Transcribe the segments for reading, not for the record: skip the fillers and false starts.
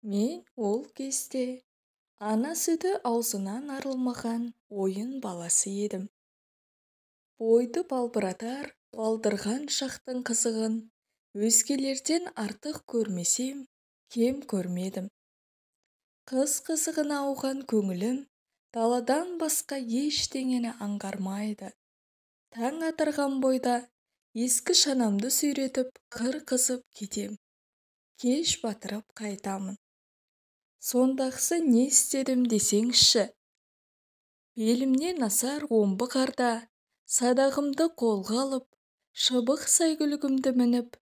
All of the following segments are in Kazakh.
Мен ол кезде ана сүті аузынан арылмаған ойын баласы едім. Бойды балбыратар балдырған шақтың қызығын өзгелерден артық көрмесем, кем көрмедім. Қыз қызығына ауған көңілім даладан басқа ештеңені аңғармайды. Таң атырған бойда ескі шанамды сүйретіп қыр қызып кетем. Кеш батырып қайтамын. Сондағысы не істедім десеңізші? Белімнен асар омбы қарда садағымды қолға алып, шыбық сәйгүлігімді мініп,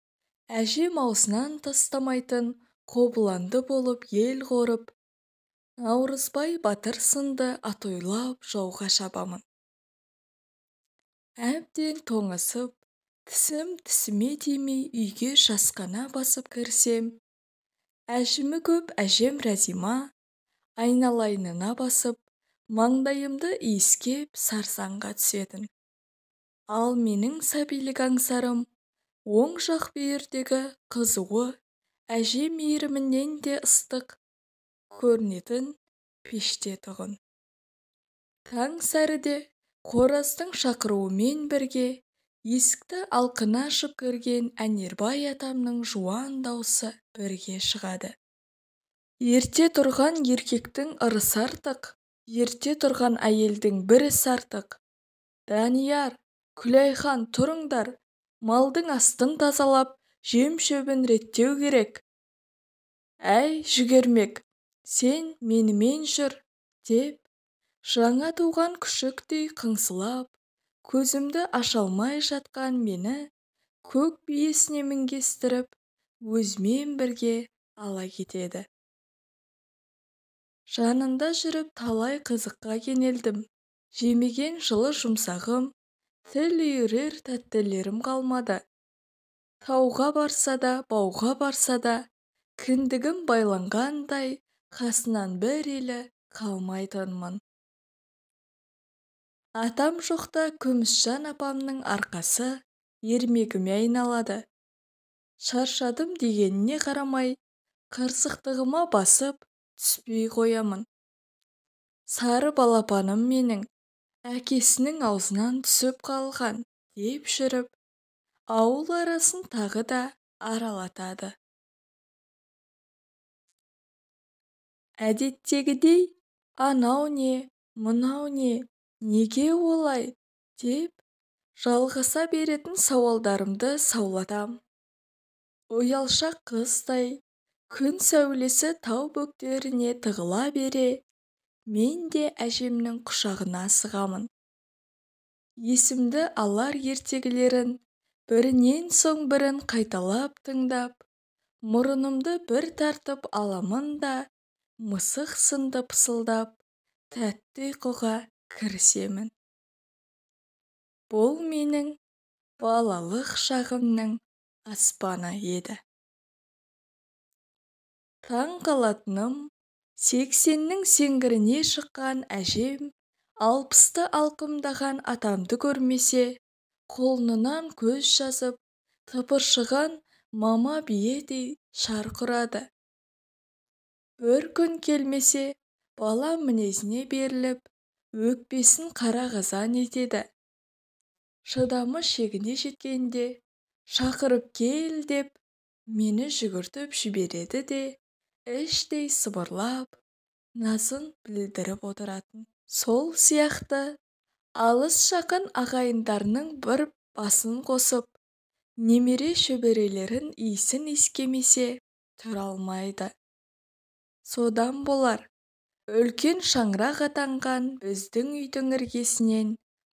әжем аузынан тастамайтын қобыланды болып ел қорып, Наурызбай батыр сынды атойлап жауға шабамын. Әбден тоңысып, тісім тісіме тимей үйге жасқана басып кірсем, әжімі көп әжем Рәзима айналайынына басып, маңдайымды иіскеп сарсаңға түсетін. Ал менің сәбилік аңсарым оң жақ бүйірдегі қызуы әже мейірімінен де ыстық көрінетін пеште тұғын. Таң сәріде қораздың шақыруымен бірге есікті алқына ашып кірген Әнербай атамның жуан даусы бірге шығады. Ерте тұрған еркектің ырысы артық, ерте тұрған әйелдің бір ісі артық. Данияр, Күлайхан, тұрыңдар, малдың астын тазалап, жем-шөбін реттеу керек. Әй, жүгермек, сен менімен жүр, деп, жаңа туған күшіктей қыңсылап, көзімді аша алмай жатқан мені көк биесіне мінгестіріп, өзімен бірге ала кетеді. Жанында жүріп талай қызыққа кенелдім. Жемеген жылы жұмсағым, тіл үйірер тәттілерім қалмады. Тауға барса да, бауға барса да, кіндігім байланғандай қасынан бір елі қалмайтынмын. Атам жоқта Күмісжан апамның арқасы ермегіме айналады. Шаршадым дегеніне қарамай, қырсықтығыма басып, түспей қоямын. Сары балапаным менің, әкесінің аузынан түсіп қалған, деп жүріп, ауыл арасын тағы да аралатады. Әдеттегідей, анау не, мынау не, неге олай, деп, жалғаса беретін сауалдарымды саулатам. Ұялшақ қыздай, күн сәулесі тау бөктеріне тығыла бере, мен де әжемнің құшағына сығамын. Есімді алар ертегілерін бірінен соң бірін қайталап тыңдап, мұрынымды бір тартып аламын да, мысық сынды пысылдап, тәтті ұйқыға кірісемін. Бұл менің балалық шағымның аспаны еді. Таң қалатыным, 80-нің сеңгіріне шыққан әжем 60-ты алқымдаған атамды көрмесе, қолынан көз жазып, тыпыршыған мама биедей шарқ ұрады. Бір күн келмесе, бала мінезіне беріліп, өкпесін қара қазан етеді. Шыдамы шегіне жеткенде, шақырып кел деп, мені жүгіртіп жібереді де, іштей сыбырлап, назын білдіріп отыратын. Сол сияқты, алыс жақын ағайындарының бір басын қосып, немере шөберелерін иісін иіскемесе тұра алмайды. Содан болар, үлкен шаңырақ атанған біздің үйдің іргесінен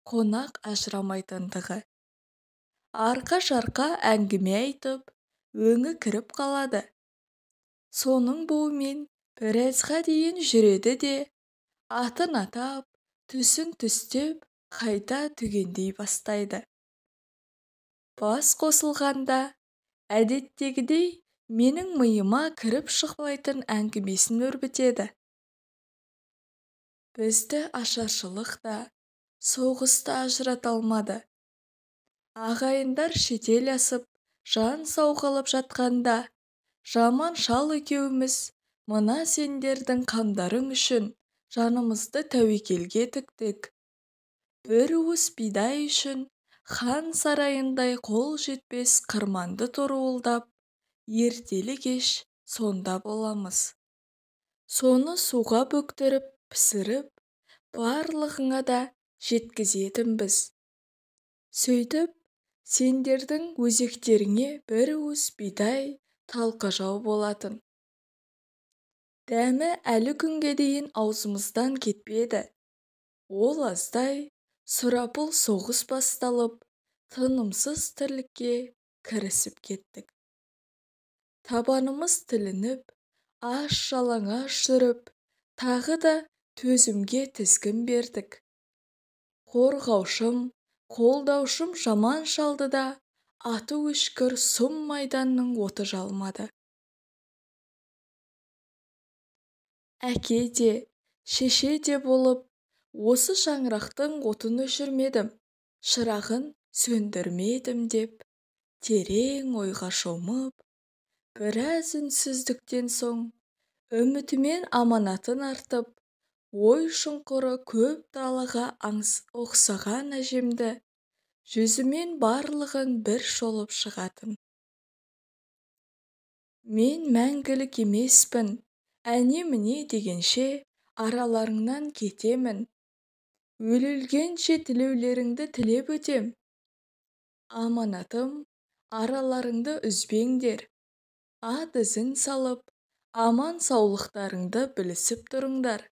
қонақ ажырамайтындығы. Арқа-жарқа әңгіме айтып, өңі кіріп қалады. Соның буымен біразға дейін жүреді де, атын атап, түсін түстеп, қайта түгендей бастайды. Бас қосылғанда, әдеттегідей, менің миыма кіріп шықпайтын әңгімесін өрбітеді. Бізді ашаршылық та, соғыс та ажырата алмады. Ағайындар шетел асып, жан сауғалап жатқанда, жаман шал екеуміз мына сендердің қандарың үшін жанымызды тәуекелге тіктік. Бір уыс бидай үшін хан сарайындай қол жетпес қырманды торуылдап, ертелі-кеш сонда боламыз. Соны суға бөктіріп, пісіріп, барлығыңа да жеткізетінбіз. Сөйтіп, сендердің өзектеріңе бір уыс бидай талқажау болатын. Дәмі әлі күнге дейін аузымыздан кетпеді. Ол аздай сұрапыл соғыс басталып, тынымсыз тірлікке кірісіп кеттік. Табанымыз тілініп, аш-жалаңаш жүріп, тағы да төзімге тізгін бердік. Қорғаушым, қолдаушым жаман шалды да, аты өшкір сұм майданның оты жалмады. Әке де, шеше де болып, осы шаңырақтың отын өшірмедім, шырағын сөндірмедім деп, терең ойға шомып, біраз үнсіздіктен соң, үмітімен аманатын артып, ой шұңқыры көп далаға оқсаған әжемді, жүзімен барлығын бір шолып шығатын. Мен мәңгілік емеспін, әне-міне дегенше араларыңнан кетемін. Өлілгенше тілеулеріңді тілеп өтем. Аманатым, араларыңды үзбеңдер. Ат ізін салып, аман саулықтарыңды білісіп тұрыңдар.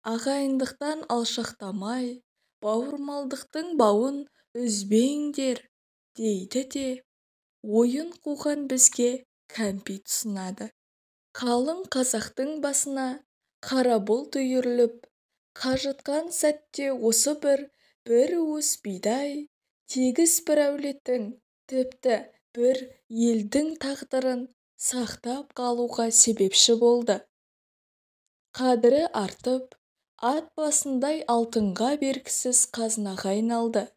Ағайындықтан алшақтамай, бауырмалдықтың бауын үзбеңдер, дейді де, ойын қуған бізге кәмпит ұсынады. Қалың қазақтың басына қара бұлт үйіріліп, қажытқан сәтте осы бір уыс бидай, тегіс бір әулеттің, тіпті бір елдің тағдырын сақтап қалуға себепші болды. Қадірі артып, ат басындай алтынға бергісіз қазынаға айналды.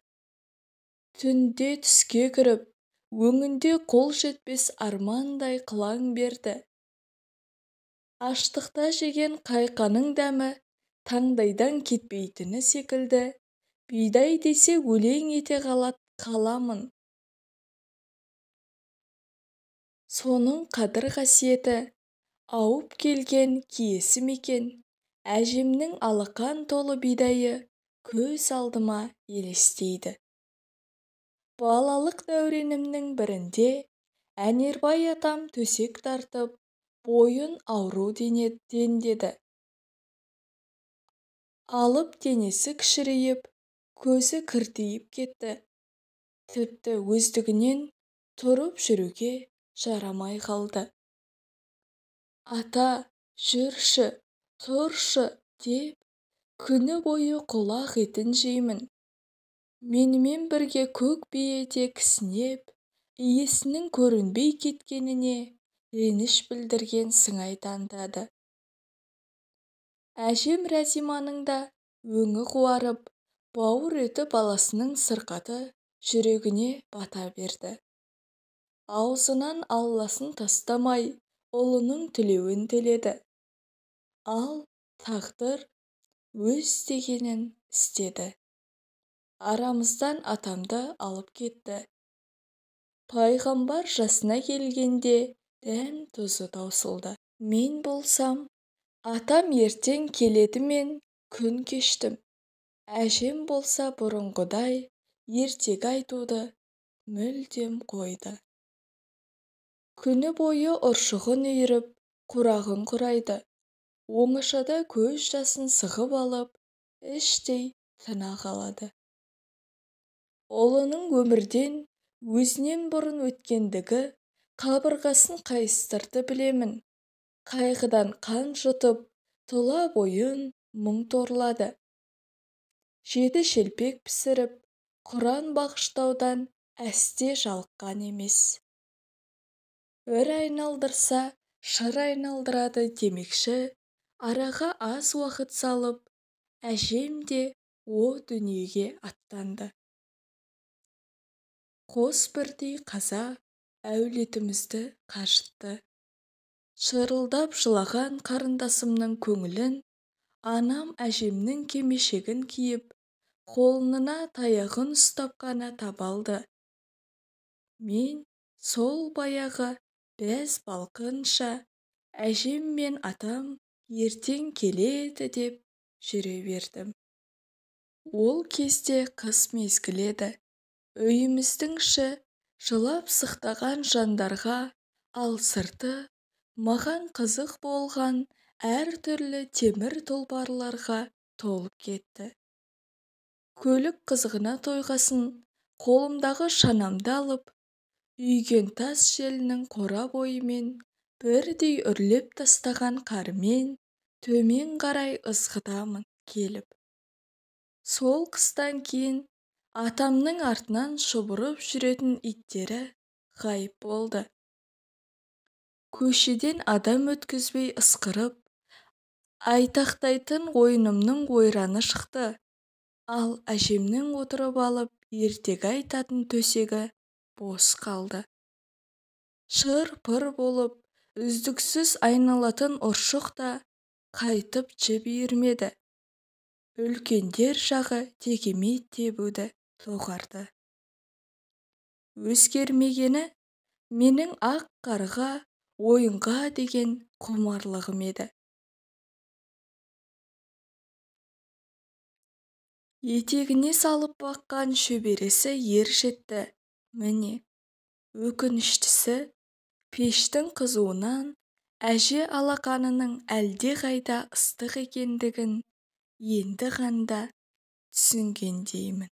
Түнде түске кіріп, өңінде қол жетпес армандай қылаң берді. Аштықта жеген қайқаның дәмі таңдайдан кетпейтіні секілді, бидай десе өлең ете қаламын. Соның қадір қасиеті ауып келген киесі мекен, әжемнің алақан толы бидайы көз алдыма елестейді. Балалық дәуренімнің бірінде Әнербай атам төсек тартып, бойын ауру дендеді. Алып денесі кішірейіп, көзі кіртиіп кетті. Тіпті өздігінен тұрып жүруге жарамай қалды. Ата, жүрші, тұршы деп, күні бойы құлақ етін жеймін. Менімен бірге көк биеде кісінеп, иесінің көрінбей кеткеніне реніш білдірген сыңай танытады. Әжем Рәзиманың да өңі қуарып, бауыр еті баласының сырқаты жүрегіне бата берді. Аузынан алласын тастамай, ұлының тілеуін тіледі. Ал тағдыр өз дегенін істеді. Арамыздан атамды алып кетті. Пайғамбар жасына келгенде дәм-тұзы таусылды. Мен болсам, атам ертең келеді мен күн кештім. Әжем болса бұрынғыдай ертегі айтуды мүлдем қойды. Күні бойы ұршығын үйіріп, құрағын құрайды. Оңашада көз жасын сығып алып, іштей тына қалады. Ұлының өмірден өзінен бұрын өткендігі қабырғасын қайыстырды білемін. Қайғыдан қан жұтып, тұла бойын мұң торлады. 7 шелпек пісіріп, Құран бағыштаудан әсте жалыққан емес. Өр айналдырса, шыр айналдырады демекші, араға аз уақыт салып, әжем де о дүниеге аттанды. Қос бірдей қаза әулетімізді қажытты. Шырылдап жылаған қарындасымның көңілін анам әжемнің кимешегін киіп, қолына таяғын ұстап қана таба алды. Мен сол баяғы бәз балқынша әжем мен атам ертең келеді деп жүре бердім. Ол кезде қыс мезгілі еді. Үйіміздің іші жылап-сықтаған жандарға, ал сырты маған қызық болған әртүрлі темір тұлпарларға толып кетті. Көлік қызығына тойғасын қолымдағы шанамды алып, үйген тас желінің қора бойымен бірдей үрлеп тастаған қармен төмен қарай ызғытамын келіп. Сол қыстан кейін атамның артынан шұбырып жүретін иттері ғайып болды. Көшеден адам өткізбей ысқырып, айтақтайтын ойынымның ойраны шықты. Ал әжемнің отырып алып ертегі айтатын төсегі бос қалды. Шыр-пыр болып, үздіксіз айналатын ұршық та қайтып жіп үйірмеді. Үлкендер жағы текемет тебуді доғарды. Өзгермегені менің ақ қарға ойынға деген құмарлығым еді. Етегіне салып баққан шөбересі ер жетті. Міне, өкініштісі, пештің қызуынан әже алақанының әлдеқайда ыстық екендігін енді ғана түсінгендеймін.